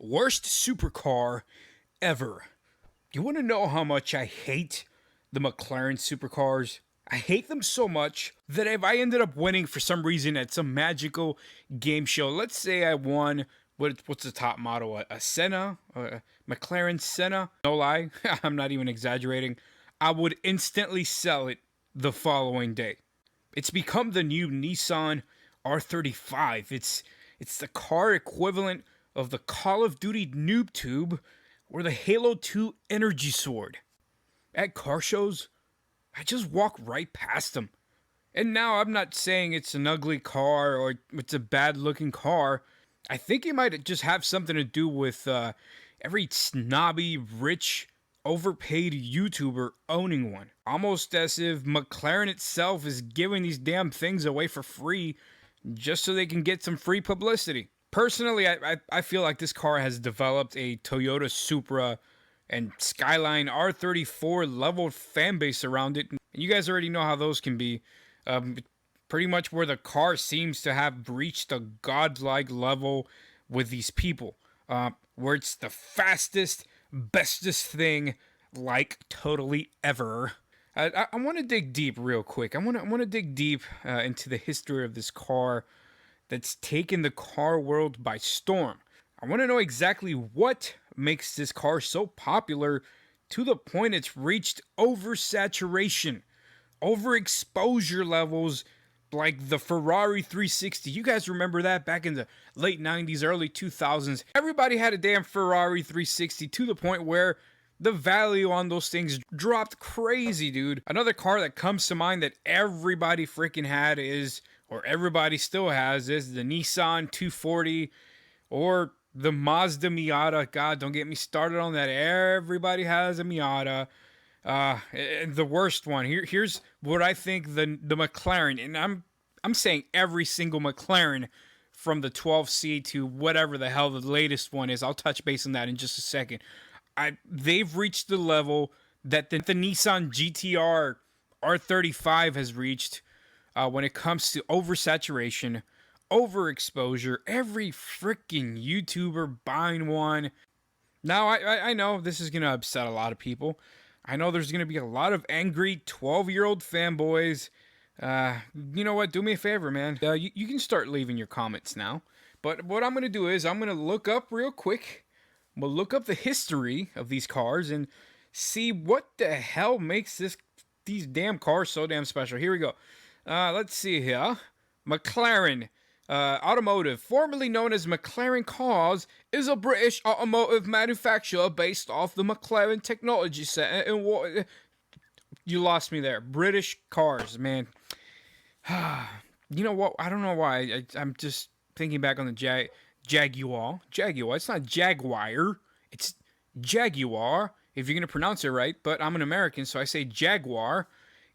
Worst supercar ever. You want to know how much I hate the McLaren supercars? I hate them so much that if I ended up winning for some reason at some magical game show, let's say I won, what's the top model? A Senna? A McLaren Senna? No lie, I'm not even exaggerating. I would instantly sell it the following day. It's become the new Nissan R35. It's the car equivalent of the Call of Duty Noob Tube or the Halo 2 Energy Sword. At car shows, I just walk right past them. And now I'm not saying it's an ugly car or it's a bad looking car. I think it might just have something to do with every snobby, rich, overpaid YouTuber owning one. Almost as if McLaren itself is giving these damn things away for free just so they can get some free publicity. Personally, I feel like this car has developed a Toyota Supra and Skyline R34 level fan base around it. And you guys already know how those can be. Pretty much where the car seems to have reached a godlike level with these people. Where it's the fastest, bestest thing like totally ever. I want to dig deep real quick. I want to dig deep into the history of this car that's taken the car world by storm. I want to know exactly what makes this car so popular to the point it's reached oversaturation, overexposure levels like the Ferrari 360. You guys remember that back in the late 90s, early 2000s? Everybody had a damn Ferrari 360 to the point where the value on those things dropped crazy, dude. Another car that comes to mind that everybody freaking had is, or everybody still has, is the Nissan 240 or the Mazda Miata. God, don't get me started on that. Everybody has a Miata. And the worst one, here's what I think the McLaren, and I'm saying every single McLaren from the 12C to whatever the hell the latest one is. I'll touch base on that in just a second. They've reached the level that the Nissan GTR R35 has reached when it comes to oversaturation, overexposure, every freaking YouTuber buying one. Now, I know this is going to upset a lot of people. I know there's going to be a lot of angry 12-year-old fanboys. You know what? Do me a favor, man. You can start leaving your comments now. But what I'm going to do is I'm going to look up real quick. We'll look up the history of these cars and see what the hell makes these damn cars so damn special. Here we go. Let's see here. McLaren Automotive, formerly known as McLaren Cars, is a British automotive manufacturer based off the McLaren Technology Centre in what... You lost me there. British cars, man. You know what? I don't know why. I'm just thinking back on the Jaguar. Jaguar. It's not Jaguar. It's Jaguar, if you're going to pronounce it right. But I'm an American, so I say Jaguar.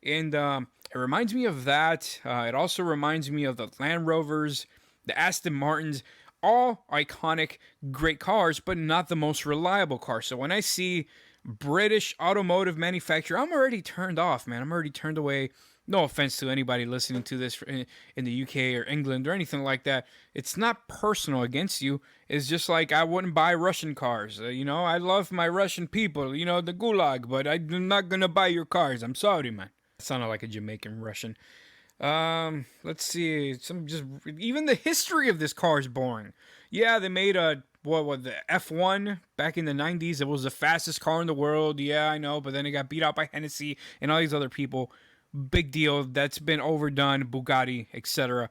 And it reminds me of that. It also reminds me of the Land Rovers, the Aston Martins. All iconic, great cars, but not the most reliable cars. So when I see British automotive manufacturer, I'm already turned off, man. I'm already turned away. No offense to anybody listening to this in the UK or England or anything like that. It's not personal against you. It's just like I wouldn't buy Russian cars. I love my Russian people, the Gulag, but I'm not going to buy your cars. I'm sorry, man. It sounded like a Jamaican Russian. Let's see. Even the history of this car is boring. Yeah, they made the F1 back in the 90s. It was the fastest car in the world. Yeah, I know, but then it got beat out by Hennessy and all these other people. Big deal. That's been overdone. Bugatti, etc.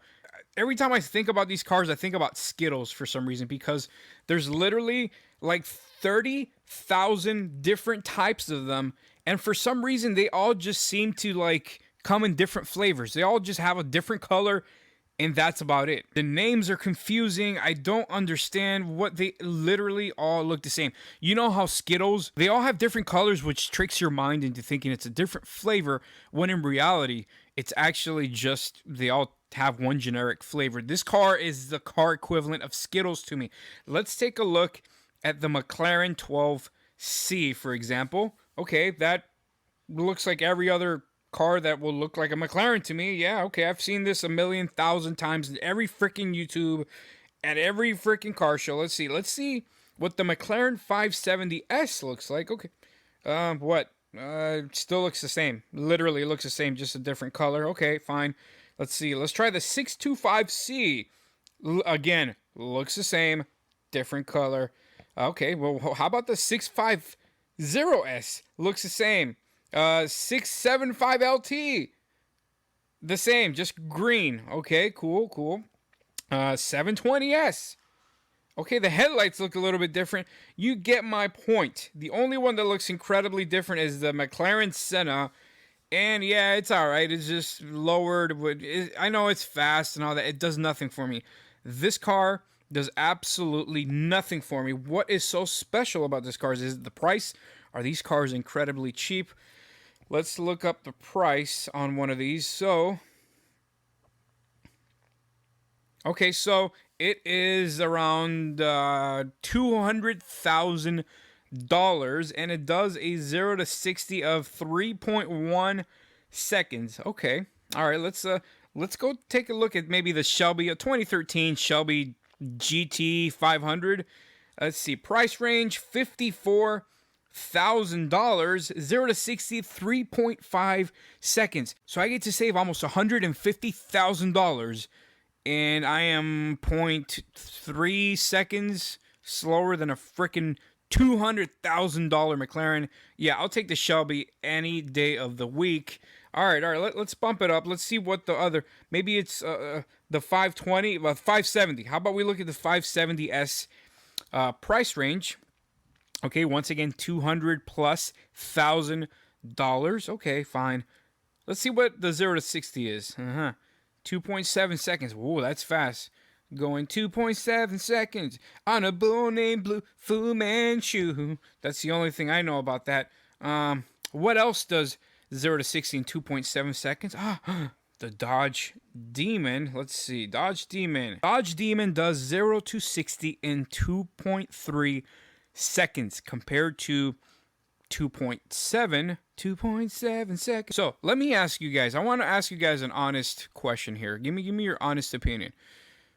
Every time I think about these cars, I think about Skittles for some reason, because there's literally like 30,000 different types of them, and for some reason they all just seem to like come in different flavors. They all just have a different color, and that's about it. The names are confusing. I don't understand what they literally all look the same. You know how Skittles, they all have different colors, which tricks your mind into thinking it's a different flavor, when in reality, it's actually just they all have one generic flavor. This car is the car equivalent of Skittles to me. Let's take a look at the McLaren 12C, for example. Okay, that looks like every other car that will look like a McLaren to me. Yeah, okay, I've seen this 1,000,000 times in every freaking YouTube, at every freaking car show. Let's see what the McLaren 570S looks like. Okay. What? Still looks the same. Literally looks the same, just a different color. Okay, fine. Let's see. Let's try the 625C. Again, looks the same, different color. Okay, well, how about the 650S? Looks the same. 675LT. The same, just green. Okay, cool. 720S. Okay, the headlights look a little bit different. You get my point. The only one that looks incredibly different is the McLaren Senna. And yeah, it's alright. It's just lowered. I know it's fast and all that. It does nothing for me. This car does absolutely nothing for me. What is so special about this car? Is it the price? Are these cars incredibly cheap? Let's look up the price on one of these. So it is around $200,000, and it does a 0 to 60 of 3.1 seconds. Okay, all right. Let's go take a look at maybe the Shelby, a 2013 Shelby GT 500. Let's see, price range $54,000, 0 to 60, 3.5 seconds. So I get to save almost $150,000. And I am 0.3 seconds slower than a freaking $200,000 McLaren. Yeah, I'll take the Shelby any day of the week. All right, let's bump it up. Let's see what the other, maybe it's the 520, 570. How about we look at the 570S price range? Okay, once again, $200,000+. Okay, fine. Let's see what the 0 to 60 is. 2.7 seconds. Whoa, that's fast. Going 2.7 seconds on a bull named Blue Fu Manchu. That's the only thing I know about that. What else does 0 to 60 in 2.7 seconds? The Dodge Demon. Let's see. Dodge Demon. Dodge Demon does 0 to 60 in 2.3 seconds compared to 2.7 seconds. So let me ask you guys. I want to ask you guys an honest question here. Give me your honest opinion.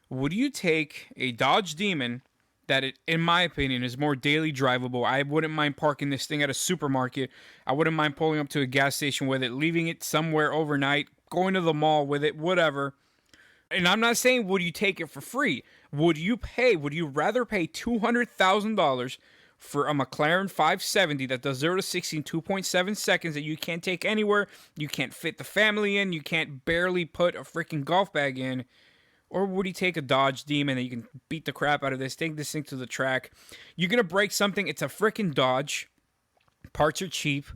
Would you take a Dodge Demon that, in my opinion, is more daily drivable? I wouldn't mind parking this thing at a supermarket. I wouldn't mind pulling up to a gas station with it, leaving it somewhere overnight, going to the mall with it, whatever. And I'm not saying would you take it for free. Would you rather pay $200,000 for a McLaren 570 that does 0 to 60 in 2.7 seconds that you can't take anywhere, you can't fit the family in, you can't barely put a freaking golf bag in? Or would you take a Dodge Demon that you can beat the crap out of this, take this thing to the track? You're going to break something, it's a freaking Dodge. Parts are cheap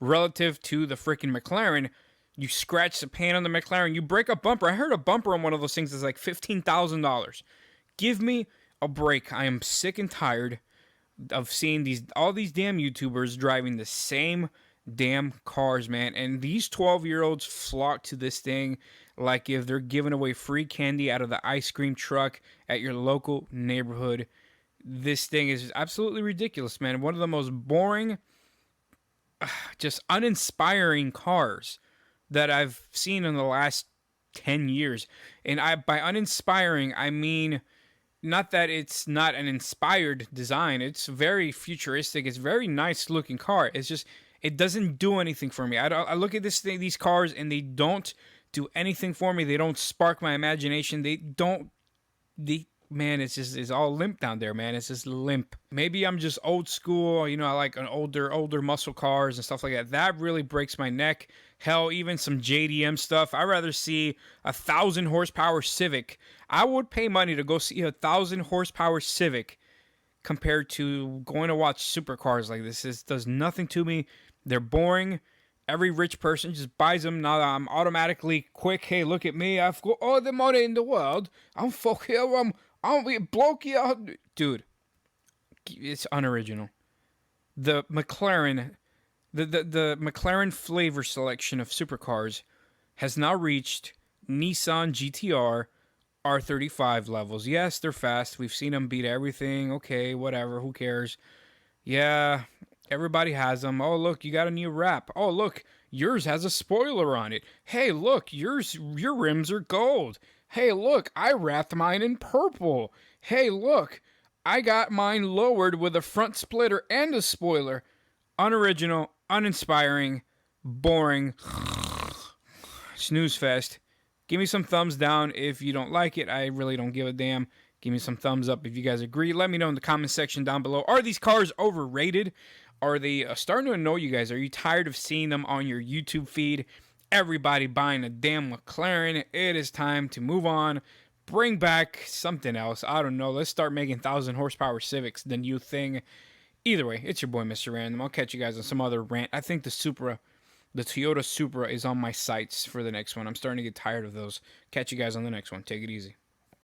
relative to the freaking McLaren. You scratch the paint on the McLaren, you break a bumper. I heard a bumper on one of those things is like $15,000. Give me a break. I am sick and tired of seeing all these damn YouTubers driving the same damn cars, man. And these 12-year-olds flock to this thing like if they're giving away free candy out of the ice cream truck at your local neighborhood. This thing is absolutely ridiculous, man. One of the most boring, just uninspiring cars that I've seen in the last 10 years. And by uninspiring, I mean not that it's not an inspired design. It's very futuristic. It's a very nice looking car. It's just, it doesn't do anything for me. I look at these cars and they don't do anything for me. They don't spark my imagination. Man, it's all limp down there, man. It's just limp. Maybe I'm just old school. You know, I like an older muscle cars and stuff like that. That really breaks my neck. Hell, even some JDM stuff. I'd rather see a 1,000 horsepower Civic. I would pay money to go see a 1,000 horsepower Civic compared to going to watch supercars like this. This does nothing to me. They're boring. Every rich person just buys them. Now I'm automatically quick. Hey, look at me. I've got all the money in the world. I'm fucking, I'm be bloke out. Dude, it's unoriginal. The McLaren, the McLaren flavor selection of supercars has now reached Nissan GTR R35 levels. Yes, they're fast. We've seen them beat everything. Okay, whatever. Who cares? Yeah, everybody has them. Oh, look, you got a new wrap. Oh, look, yours has a spoiler on it. Hey, look, your rims are gold. Hey, look, I wrapped mine in purple. Hey, look, I got mine lowered with a front splitter and a spoiler. Unoriginal, uninspiring, boring, snooze fest. Give me some thumbs down if you don't like it. I really don't give a damn. Give me some thumbs up if you guys agree. Let me know in the comment section down below. Are these cars overrated? Are they starting to annoy you guys? Are you tired of seeing them on your YouTube feed? Everybody buying a damn McLaren. It is time to move on. Bring back something else. I don't know. Let's start making 1,000 horsepower Civics, the new thing. Either way, it's your boy, Mr. Random. I'll catch you guys on some other rant. I think the Toyota Supra is on my sights for the next one. I'm starting to get tired of those. Catch you guys on the next one. Take it easy.